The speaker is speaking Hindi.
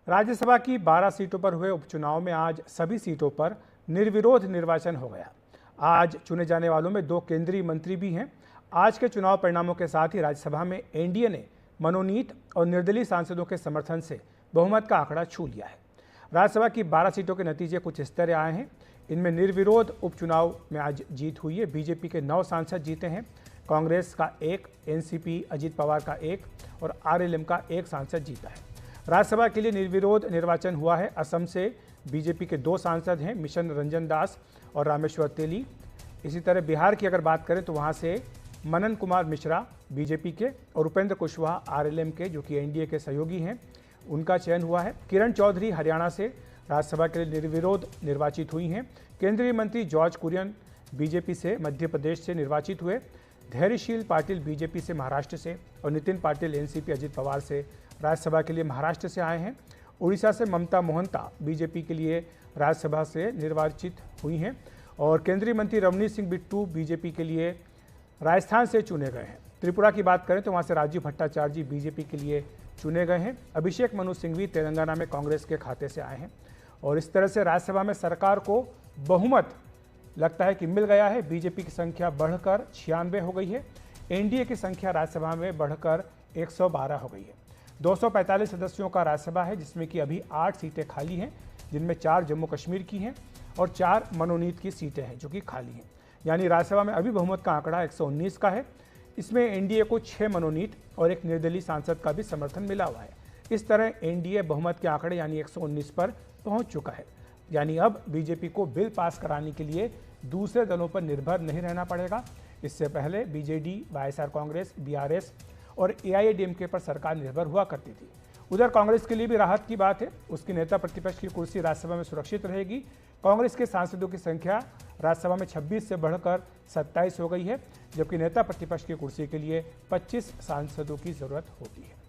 राज्यसभा की 12 सीटों पर हुए उपचुनाव में आज सभी सीटों पर निर्विरोध निर्वाचन हो गया। आज चुने जाने वालों में 2 केंद्रीय मंत्री भी हैं। आज के चुनाव परिणामों के साथ ही राज्यसभा में एनडीए ने मनोनीत और निर्दलीय सांसदों के समर्थन से बहुमत का आंकड़ा छू लिया है। राज्यसभा की 12 सीटों के नतीजे कुछ इस तरह आए हैं। इनमें निर्विरोध उपचुनाव में आज जीत हुई है। बीजेपी के 9 सांसद जीते हैं, कांग्रेस का 1, एनसीपी अजीत पवार का 1 और आरएलएम का 1 सांसद जीता है। राज्यसभा के लिए निर्विरोध निर्वाचन हुआ है। असम से बीजेपी के 2 सांसद हैं, मिशन रंजन दास और रामेश्वर तेली। इसी तरह बिहार की अगर बात करें तो वहां से मनन कुमार मिश्रा बीजेपी के और उपेंद्र कुशवाहा आरएलएम के, जो कि एनडीए के सहयोगी हैं, उनका चयन हुआ है। किरण चौधरी हरियाणा से राज्यसभा के लिए निर्विरोध निर्वाचित हुई हैं। केंद्रीय मंत्री जॉर्ज कुरियन बीजेपी से मध्य प्रदेश से निर्वाचित हुए। धैर्यशील पाटिल बीजेपी से महाराष्ट्र से और नितिन पाटिल एनसीपी अजीत पवार से राज्यसभा के लिए महाराष्ट्र से आए हैं। उड़ीसा से ममता मोहंता बीजेपी के लिए राज्यसभा से निर्वाचित हुई हैं और केंद्रीय मंत्री रवनीत सिंह बिट्टू बीजेपी के लिए राजस्थान से चुने गए हैं। त्रिपुरा की बात करें तो वहां से राजीव भट्टाचार्य जी बीजेपी के लिए चुने गए हैं। अभिषेक मनु सिंघवी तेलंगाना में कांग्रेस के खाते से आए हैं और इस तरह से राज्यसभा में सरकार को बहुमत लगता है कि मिल गया है। बीजेपी की संख्या बढ़कर 96 हो गई है। एनडीए की संख्या राज्यसभा में बढ़कर 112 हो गई है। 245 सदस्यों का राज्यसभा है, जिसमें कि अभी 8 सीटें खाली हैं, जिनमें 4 जम्मू कश्मीर की हैं और 4 मनोनीत की सीटें हैं जो कि खाली हैं। यानी राज्यसभा में अभी बहुमत का आंकड़ा 119 का है। इसमें एनडीए को 6 मनोनीत और 1 निर्दलीय सांसद का भी समर्थन मिला हुआ है। इस तरह एनडीए बहुमत के आंकड़े यानी 119 पर पहुंच चुका है। यानी अब बीजेपी को बिल पास कराने के लिए दूसरे दलों पर निर्भर नहीं रहना पड़ेगा। इससे पहले बीजेडी, वाईएसआर कांग्रेस, बीआरएस और एआईएडीएमके पर सरकार निर्भर हुआ करती थी। उधर कांग्रेस के लिए भी राहत की बात है। उसकी नेता प्रतिपक्ष की कुर्सी राज्यसभा में सुरक्षित रहेगी। कांग्रेस के सांसदों की संख्या राज्यसभा में 26 से बढ़कर 27 हो गई है, जबकि नेता प्रतिपक्ष की कुर्सी के लिए 25 सांसदों की जरूरत होती है।